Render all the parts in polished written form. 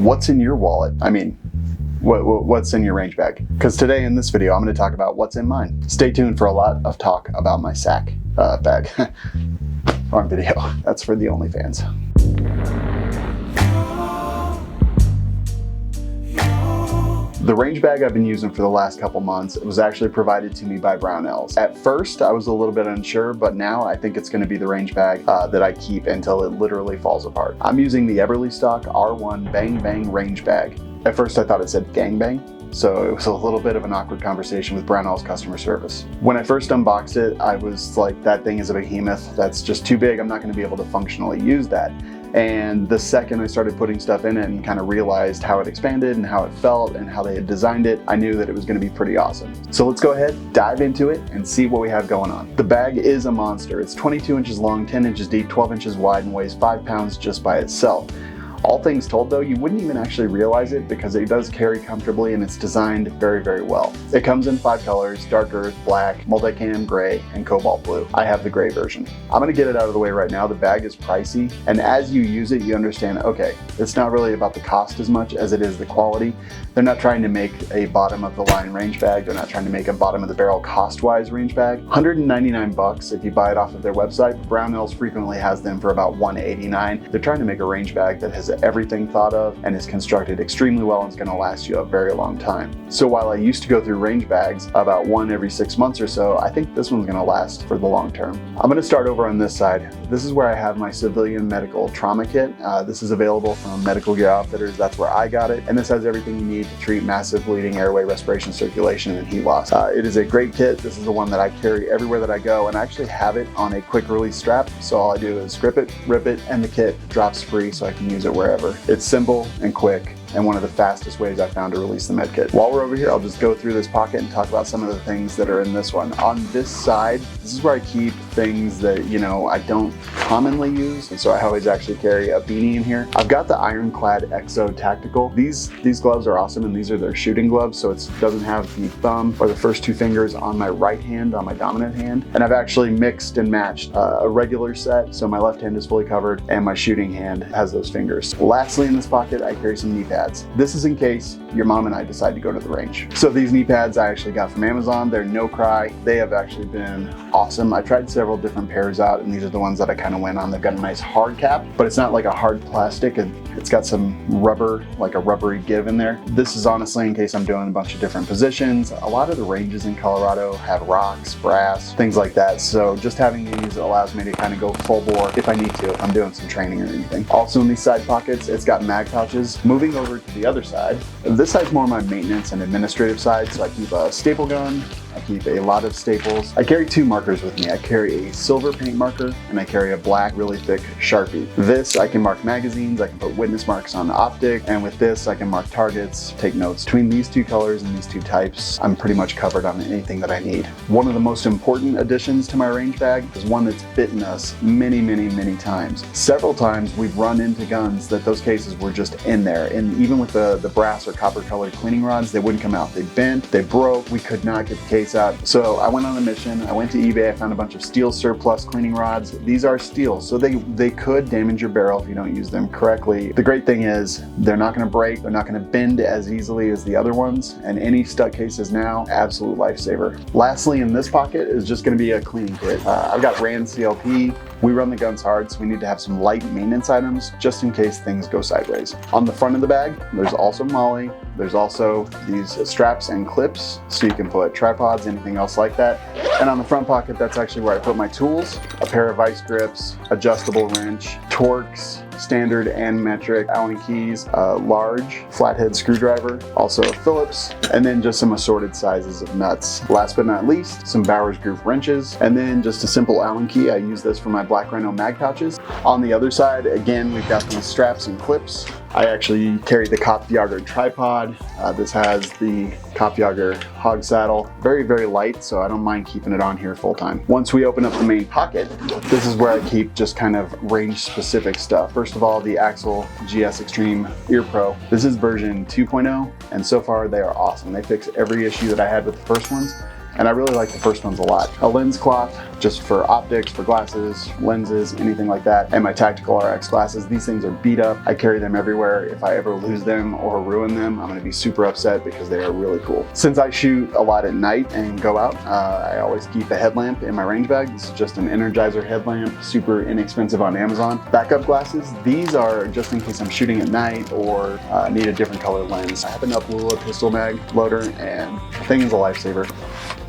what's in your wallet? I mean, what's in your range bag? Because today in this video, I'm going to talk about what's in mine. Stay tuned for a lot of talk about my sack bag. Wrong video. That's for the OnlyFans. The range bag I've been using for the last couple months was actually provided to me by Brownells. At first, I was a little bit unsure, but now I think it's going to be the range bag that I keep until it literally falls apart. I'm using the Eberlestock R1 Bang Bang range bag. At first, I thought it said gangbang, so it was a little bit of an awkward conversation with Brownells customer service. When I first unboxed it, I was like, that thing is a behemoth. That's just too big. I'm not going to be able to functionally use that. And the second I started putting stuff in it and kind of realized how it expanded and how it felt and how they had designed it, I knew that it was going to be pretty awesome. So let's go ahead, dive into it, and see what we have going on. The bag is a monster. It's 22 inches long, 10 inches deep, 12 inches wide, and weighs 5 pounds just by itself. All things told though, you wouldn't even actually realize it because it does carry comfortably and it's designed very, very well. It comes in 5 colors: dark earth, black, multicam, gray, and cobalt blue. I have the gray version. I'm gonna get it out of the way right now. The bag is pricey, and as you use it, you understand, okay, it's not really about the cost as much as it is the quality. They're not trying to make a bottom of the line range bag. They're not trying to make a bottom of the barrel cost-wise range bag. 199 bucks if you buy it off of their website. Brownells frequently has them for about 189. They're trying to make a range bag that has everything thought of and is constructed extremely well and is going to last you a very long time. So while I used to go through range bags about one every 6 months or so, I think this one's going to last for the long term. I'm going to start over on this side. This is where I have my civilian medical trauma kit. This is available from Medical Gear Outfitters. That's where I got it. And this has everything you need to treat massive bleeding, airway, respiration, circulation, and heat loss. It is a great kit. This is the one that I carry everywhere that I go, and I actually have it on a quick release strap. So all I do is grip it, rip it, and the kit drops free so I can use it wherever. It's simple and quick, and one of the fastest ways I've found to release the med kit. While we're over here, I'll just go through this pocket and talk about some of the things that are in this one. On this side, this is where I keep things that, you know, I don't commonly use, and so I always actually carry a beanie in here. I've got the Ironclad Exo Tactical. These gloves are awesome, and these are their shooting gloves, so it doesn't have the thumb or the first 2 fingers on my right hand, on my dominant hand. And I've actually mixed and matched a regular set, so my left hand is fully covered, and my shooting hand has those fingers. Lastly, in this pocket, I carry some knee pads. This is in case your mom and I decide to go to the range. So these knee pads I actually got from Amazon. They're no cry. They have actually been awesome. I tried several different pairs out, and these are the ones that I kind of went on. They've got a nice hard cap, but it's not like a hard plastic. It's got some rubber, like a rubbery give in there. This is honestly in case I'm doing a bunch of different positions. A lot of the ranges in Colorado have rocks, brass, things like that. So just having these allows me to kind of go full bore if I need to, if I'm doing some training or anything. Also in these side pockets, it's got mag pouches. Moving over to the other side, this side's more my maintenance and administrative side. So I keep a staple gun, I keep a lot of staples. I carry 2 markers with me. I carry a silver paint marker and I carry a black, really thick Sharpie. This, I can mark magazines, I can put witness marks on the optic, and with this, I can mark targets, take notes. Between these 2 colors and these 2 types, I'm pretty much covered on anything that I need. One of the most important additions to my range bag is one that's bitten us many, many, many times. Several times we've run into guns that those cases were just in there, and even with the brass or copper colored cleaning rods, they wouldn't come out. They bent, they broke, we could not get the case out. So I went on a mission. I went to eBay. I found a bunch of steel surplus cleaning rods. These are steel, so they could damage your barrel if you don't use them correctly. The great thing is they're not going to break. They're not going to bend as easily as the other ones, and any stuck cases now, absolute lifesaver. Lastly, in this pocket is just going to be a cleaning kit. I've got RAND CLP. We run the guns hard, so we need to have some light maintenance items just in case things go sideways. On the front of the bag, there's also MOLLE. There's also these straps and clips, so you can put tripods, anything else like that. And on the front pocket, that's actually where I put my tools, a pair of vice grips, adjustable wrench, Torx, standard and metric Allen keys, a large flathead screwdriver, also a Phillips, and then just some assorted sizes of nuts. Last but not least, some Bowers Groove wrenches, and then just a simple Allen key. I use this for my Black Rhino mag pouches. On the other side, again, we've got these straps and clips. I actually carry the Kopfjager tripod. This has the Kopfjager hog saddle. Very, very light, so I don't mind keeping it on here full time. Once we open up the main pocket, this is where I keep just kind of range specific stuff. First of all, the Axel GS Extreme Ear Pro. This is version 2.0, and so far they are awesome. They fix every issue that I had with the first ones, and I really like the first ones a lot. A lens cloth, just for optics, for glasses, lenses, anything like that. And my Tactical RX glasses, these things are beat up. I carry them everywhere. If I ever lose them or ruin them, I'm gonna be super upset because they are really cool. Since I shoot a lot at night and go out, I always keep a headlamp in my range bag. This is just an Energizer headlamp, super inexpensive on Amazon. Backup glasses, these are just in case I'm shooting at night or need a different color lens. I have an Upalula pistol mag loader, and the thing is a lifesaver.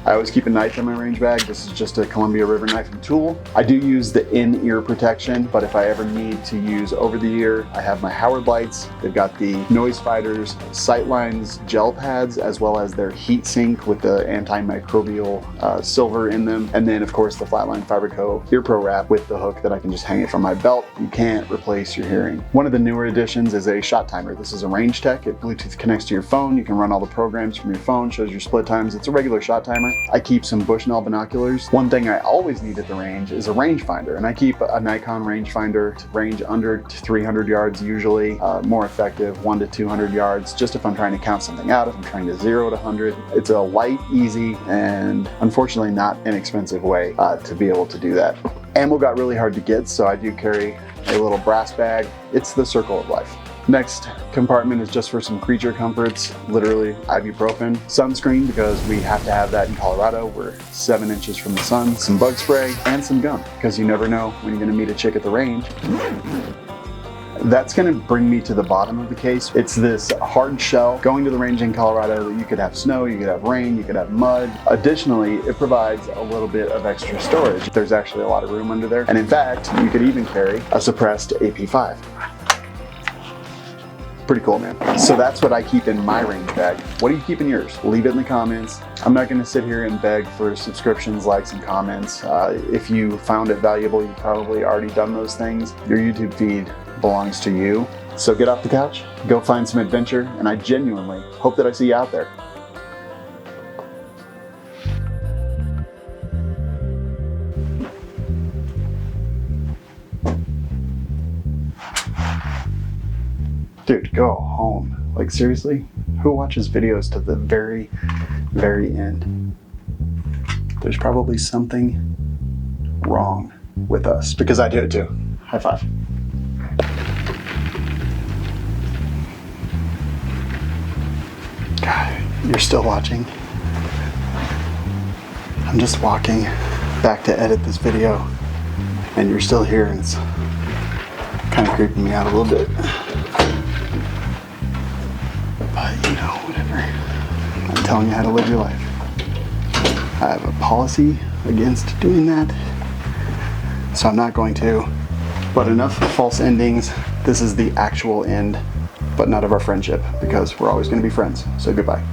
I always keep a knife in my range bag. This is just a Columbia River knife and tool. I do use the in-ear protection, but if I ever need to use over-the-ear, I have my Howard lights. They've got the Noise Fighters Sightlines gel pads, as well as their heat sink with the antimicrobial silver in them. And then of course the Flatline Fiberco Ear Pro wrap with the hook that I can just hang it from my belt. You can't replace your hearing. One of the newer additions is a shot timer. This is a Range Tech. It Bluetooth connects to your phone. You can run all the programs from your phone, shows your split times. It's a regular shot timer. I keep some Bushnell binoculars. One thing I always need at the range is a rangefinder, and I keep a Nikon rangefinder to range under 300 yards usually, more effective 1 to 200 yards, just if I'm trying to count something out, if I'm trying to 0 to 100. It's a light, easy, and unfortunately not inexpensive way to be able to do that. Ammo got really hard to get, so I do carry a little brass bag. It's the circle of life. Next compartment is just for some creature comforts, literally ibuprofen, sunscreen because we have to have that in Colorado. We're 7 inches from the sun, some bug spray, and some gum because you never know when you're gonna meet a chick at the range. That's gonna bring me to the bottom of the case. It's this hard shell going to the range in Colorado that you could have snow, you could have rain, you could have mud. Additionally, it provides a little bit of extra storage. There's actually a lot of room under there. And in fact, you could even carry a suppressed AP5. Pretty cool, man. So that's what I keep in my range bag. What do you keep in yours? Leave it in the comments. I'm not gonna sit here and beg for subscriptions, likes, and comments. If you found it valuable, you've probably already done those things. Your YouTube feed belongs to you. So get off the couch, go find some adventure, and I genuinely hope that I see you out there. Dude, go home. Like seriously, who watches videos to the very, very end? There's probably something wrong with us because I do it too. High five. God, you're still watching. I'm just walking back to edit this video and you're still here, and it's kind of creeping me out a little bit. But you know, whatever. I'm telling you how to live your life. I have a policy against doing that, so I'm not going to. But enough false endings. This is the actual end, but not of our friendship, because we're always going to be friends. So goodbye.